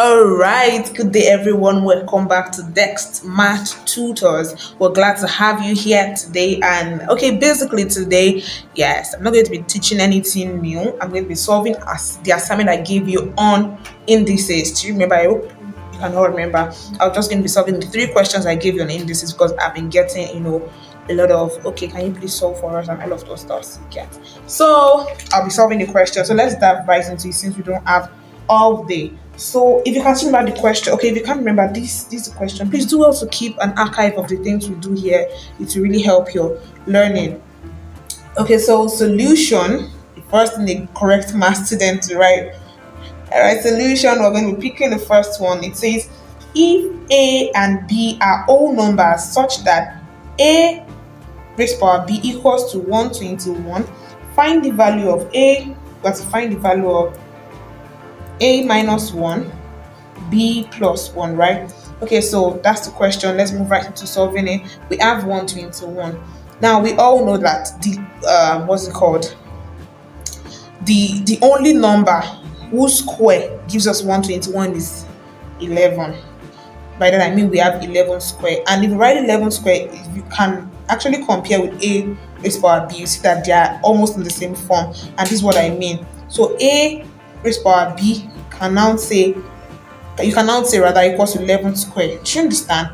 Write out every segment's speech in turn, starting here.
All right, good day, everyone. Welcome back to Dext Maths Tutors. We're glad to have you here today. And basically today, yes, I'm not going to be teaching anything new. I'm going to be solving the assignment I gave you on indices. Do you remember? I hope you can all remember. I'm just going to be solving the 3 questions I gave you on indices because I've been getting, a lot of can you please solve for us and all of those stuff you get. So I'll be solving the question. So let's dive right into it since we don't have all day. So if you can still remember the question, if you can't remember this question, please do also keep an archive of the things we do here. It will really help your learning. Okay, so solution, the first thing the correct math student to write. All right, solution, we're going to be picking the first one. It says, if A and B are all numbers such that A raised power B equals to 121, find the value of A. We have to find the value of A minus 1, B plus 1, right? Okay, so that's the question. Let's move right into solving it. We have 121. Now, we all know that the only number whose square gives us 121 is 11. By that I mean we have 11 square. And if you write 11 square, you can actually compare with A raised power B. You see that they are almost in the same form. And this is what I mean. So A raised power B you can now say rather equals to 11 square. Do you understand?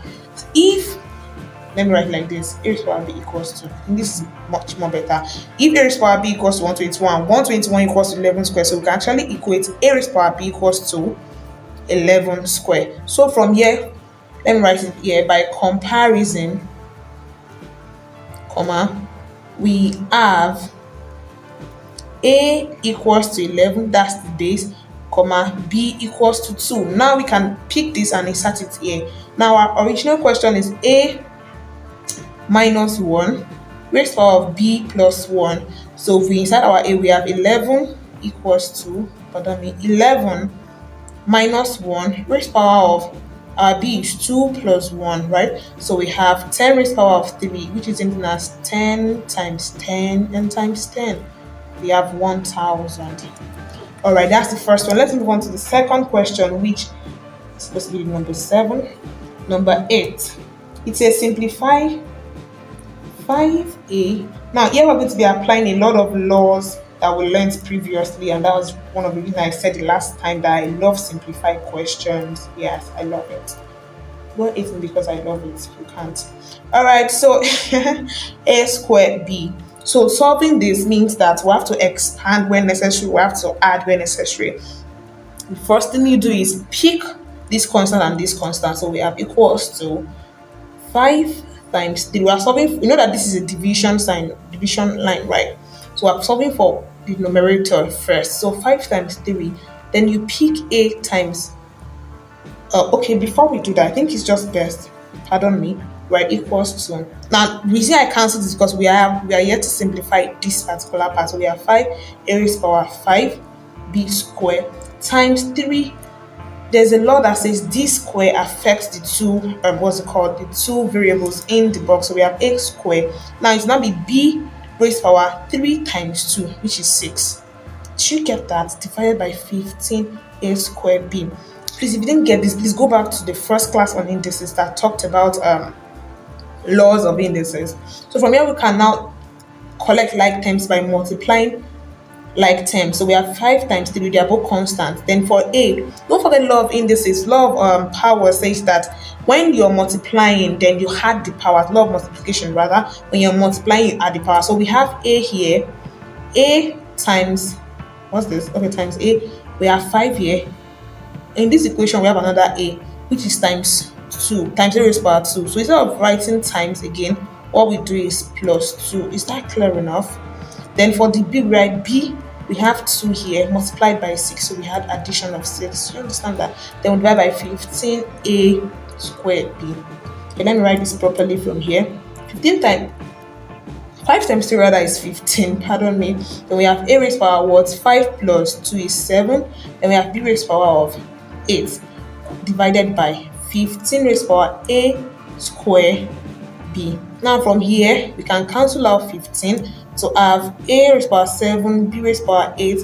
If, let me write it like this, A raised power B equals to, and this is much more better. If A raised power B equals to 121, 121 equals to 11 square. So we can actually equate A raised power B equals to 11 square. So from here, let me write it here, by comparison, we have A equals to 11, that's the base, B equals to 2. Now we can pick this and insert it here. Now our original question is A minus 1 raised power of B plus 1. So if we insert our A, we have 11 equals to, 11 minus 1 raised power of our B is 2 plus 1, right? So we have 10 raised power of 3, which is written as 10 times 10 and times 10. We have 1000. All right, that's the first one. Let's move on to the second question, which is supposed to be number 7. Number 8. It says simplify 5a. Now here we're going to be applying a lot of laws that we learned previously, and that was one of the reasons I said the last time that I love simplified questions. Yes, I love it. Not even because I love it, you can't. All right, so A squared B. So solving this means that we have to expand when necessary, we have to add when necessary. The first thing you do is pick this constant and this constant. So we have equals to 5 times 3. We are solving, you know that this is a division line, right? So we're solving for the numerator first. So 5 times 3. Then you pick A times. Before we do that, I think it's just best, right, equals to. Now, the reason I cancel this is because we are yet to simplify this particular part. So we have 5 A raised power 5 B square times 3. There's a law that says this square affects the two variables in the box. So we have A square. Now it's now be B raised power 3 times 2, which is 6. Did you get that? Divided by 15 A squared B. Please, if you didn't get this, please go back to the first class on indices that talked about laws of indices. So from here we can now collect like terms by multiplying like terms. So we have 5 times 3, they are both constant. Then for A, don't forget law of indices. Law of power says that when you're multiplying, then you add the powers. Law of multiplication rather, when you're multiplying, you add the power. So we have A here, A times, times A, we have 5 here. In this equation, we have another A, which is times 2, times A raised power 2. So instead of writing times again, what we do is plus 2. Is that clear enough? Then for the B, we write B, we have 2 here multiplied by 6. So we had addition of 6. You understand that? Then we divide by 15A squared B. Okay, let me write this properly from here. 15 times 5 times 3 rather is 15, Then we have A raised power what? 5 plus 2 is 7. Then we have B raised power of 8 divided by 15 raised power A square B. Now from here, we can cancel out 15 to have A raised power 7, B raised power 8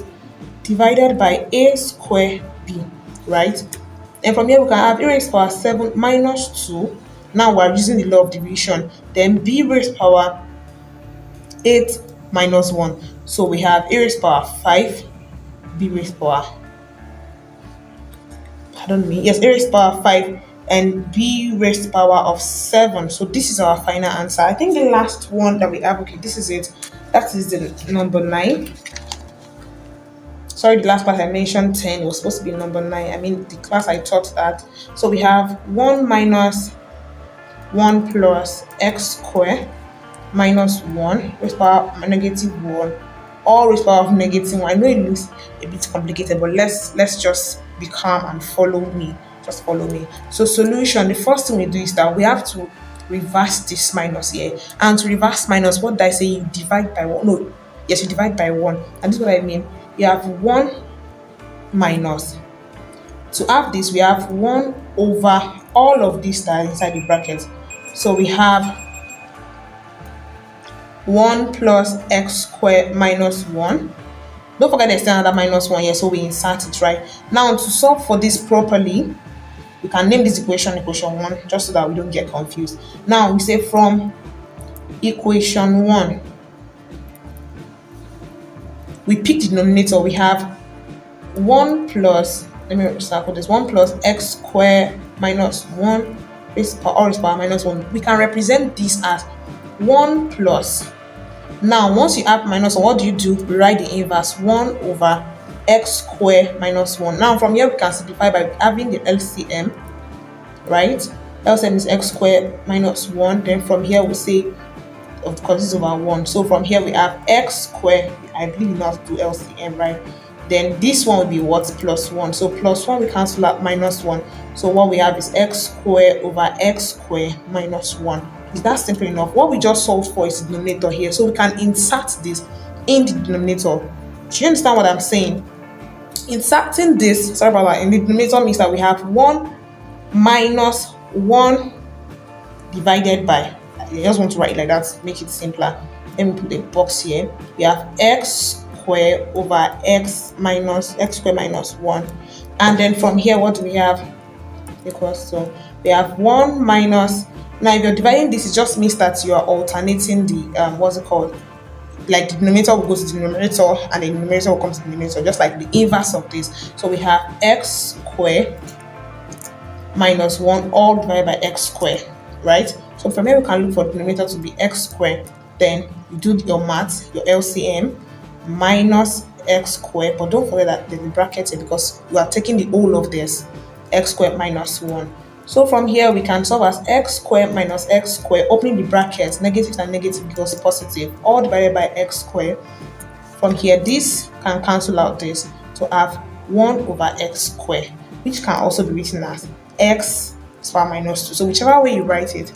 divided by A square B, right? Then from here we can have a raised power 7 minus 2. Now we are using the law of division. Then b raised power 8 minus 1. So we have a raised power 5, b raised power, pardon me, yes, a raised power 5 and b raised power of 7. So this is our final answer. I think the last one that we have, okay, this is it. That is the number 9. Sorry, the last part I mentioned 10, it was supposed to be number 9. I mean, the class I taught that. So we have 1 minus 1 plus x squared minus 1 raised power of negative 1, all raised power of negative 1. I know it looks a bit complicated, but let's just be calm and follow me. Just follow me. So solution, the first thing we do is that we have to reverse this minus here. And to reverse minus, what did I say? You divide by 1. No, yes, you divide by 1. And this is what I mean. You have 1 minus. To have this, we have 1 over all of this that are inside the bracket. So we have 1 plus x squared minus 1. Don't forget there's still another minus 1 here, so we insert it, right? Now, to solve for this properly, we can name this equation 1, just so that we don't get confused. Now, we say from equation 1, we pick the denominator. We have 1 plus, let me circle this, 1 plus x squared minus 1 raised power minus 1. We can represent this as 1 plus. Now, once you add minus 1, what do? We write the inverse, 1 over x squared minus 1. Now, from here, we can simplify by having the LCM, right? LCM is x squared minus 1. Then from here, we say, of course, this is over 1. So from here, we have x squared. I believe you know how to do LCM, right? Then this one will be what? Plus 1. So plus 1, we cancel out minus 1. So what we have is x squared over x squared minus 1. Is that simple enough? What we just solved for is the denominator here. So we can insert this in the denominator. Do you understand what I'm saying? Inserting this, sorry about that, in the denominator means that we have 1 minus 1 divided by, I just want to write it like that, make it simpler. Let me put a box here. We have x squared over x squared minus 1. And then from here, what do we have? Equals to, we have 1 minus, now if you're dividing this, it just means that you are alternating the, what's it called? Like the denominator will go to the numerator and the numerator will come to the denominator, just like the inverse of this. So we have x squared minus 1 all divided by x squared, right? So from here, we can look for the denominator to be x squared. Then you do your math, your LCM, minus x squared, but don't forget that there's the bracket here because we are taking the whole of this, x squared minus 1. So from here, we can solve as x squared minus x squared, opening the brackets, negative and negative equals positive, all divided by x squared. From here, this can cancel out this to have 1 over x squared, which can also be written as x power minus 2. So whichever way you write it,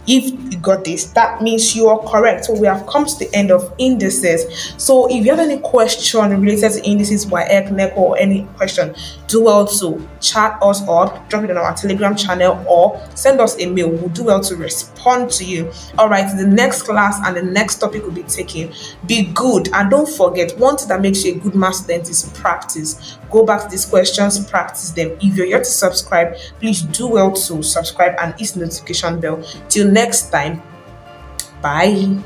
if you got this, that means you are correct. So we have come to the end of indices. So if you have any question related to indices, NECO, or any question, do well to chat us up, drop it on our Telegram channel, or send us a mail. We'll do well to respond to you. All right, the next class and the next topic will be taken. Be good, and don't forget, one thing that makes you a good math student is practice. Go back to these questions, practice them. If you're yet to subscribe, please do well to subscribe and hit the notification bell. Till next time, bye.